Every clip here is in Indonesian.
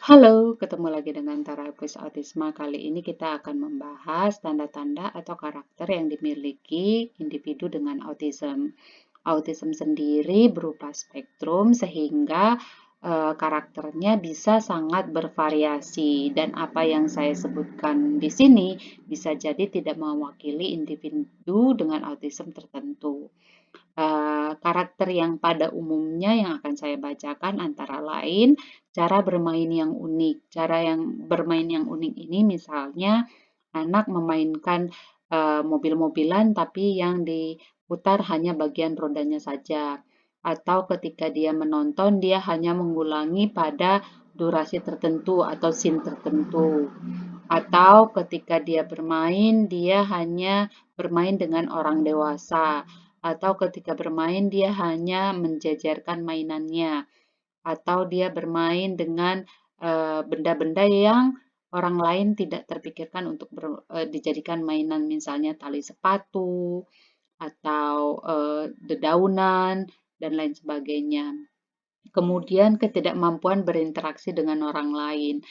Halo, ketemu lagi dengan terapis autisme. Kali ini kita akan membahas tanda-tanda atau karakter yang dimiliki individu dengan autism. Autism sendiri berupa spektrum sehingga karakternya bisa sangat bervariasi dan apa yang saya sebutkan di sini bisa jadi tidak mewakili individu dengan autism tertentu. Karakter yang pada umumnya yang akan saya bacakan antara lain cara bermain yang unik. Cara yang bermain yang unik ini misalnya anak memainkan mobil-mobilan tapi yang diputar hanya bagian rodanya saja. Atau ketika dia menonton dia hanya mengulangi pada durasi tertentu atau scene tertentu. Atau ketika dia bermain, dia hanya bermain dengan orang dewasa. Atau ketika bermain, dia hanya menjejerkan mainannya. Atau dia bermain dengan benda-benda yang orang lain tidak terpikirkan untuk dijadikan mainan, misalnya tali sepatu atau dedaunan dan lain sebagainya. Kemudian ketidakmampuan berinteraksi dengan orang lain.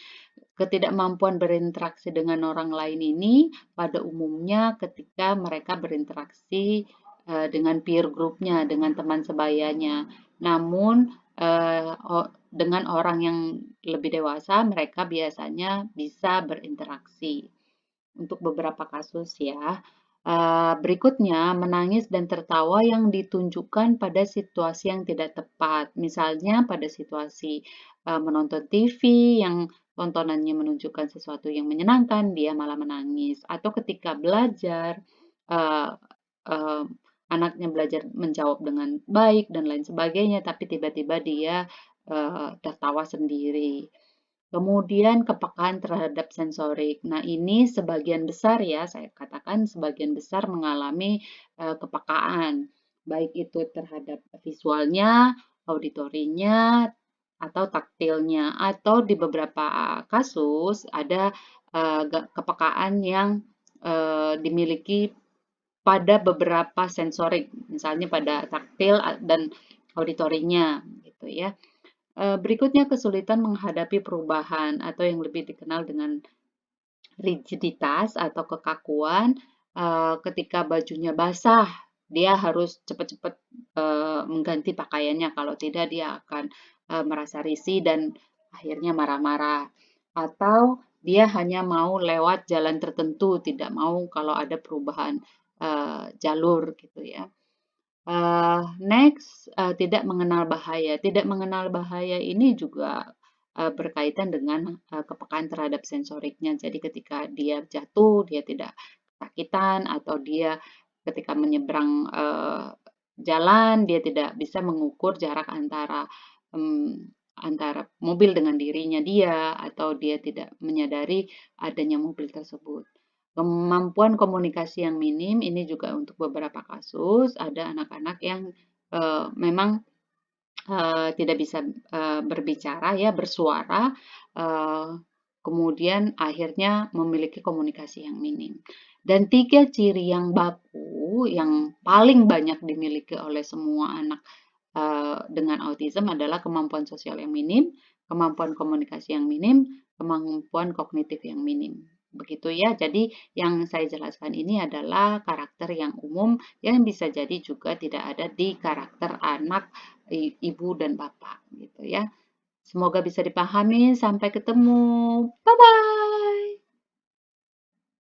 Ketidakmampuan berinteraksi dengan orang lain ini pada umumnya ketika mereka berinteraksi dengan peer groupnya, dengan teman sebayanya. Namun dengan orang yang lebih dewasa, mereka biasanya bisa berinteraksi. Untuk beberapa kasus ya. Berikutnya, menangis dan tertawa yang ditunjukkan pada situasi yang tidak tepat. Misalnya pada situasi menonton TV yang tontonannya menunjukkan sesuatu yang menyenangkan, dia malah menangis. Atau ketika belajar, uh, uh, anaknya belajar menjawab dengan baik dan lain sebagainya, tapi tiba-tiba dia tertawa sendiri. Kemudian kepekaan terhadap sensorik. Nah, ini sebagian besar ya, saya katakan sebagian besar mengalami kepekaan, baik itu terhadap visualnya, auditorinya, atau taktilnya, atau di beberapa kasus ada kepekaan yang dimiliki pada beberapa sensorik, misalnya pada taktil dan auditorinya, gitu ya. Berikutnya kesulitan menghadapi perubahan atau yang lebih dikenal dengan rigiditas atau kekakuan. Ketika bajunya basah, dia harus cepat-cepat mengganti pakaiannya, kalau tidak dia akan merasa risih dan akhirnya marah-marah. Atau dia hanya mau lewat jalan tertentu, tidak mau kalau ada perubahan jalur gitu ya. Next, tidak mengenal bahaya. Tidak mengenal bahaya ini juga berkaitan dengan kepekaan terhadap sensoriknya. Jadi ketika dia jatuh, dia tidak kesakitan, atau dia ketika menyeberang jalan, dia tidak bisa mengukur jarak antara mobil dengan dirinya dia, atau dia tidak menyadari adanya mobil tersebut. Kemampuan komunikasi yang minim ini juga untuk beberapa kasus ada anak-anak yang memang tidak bisa berbicara ya, bersuara, kemudian akhirnya memiliki komunikasi yang minim. Dan 3 ciri yang baku yang paling banyak dimiliki oleh semua anak dengan autism adalah kemampuan sosial yang minim, kemampuan komunikasi yang minim, kemampuan kognitif yang minim. Begitu ya. Jadi yang saya jelaskan ini adalah karakter yang umum yang bisa jadi juga tidak ada di karakter anak, ibu dan bapak gitu ya. Semoga bisa dipahami. Sampai ketemu. Bye bye.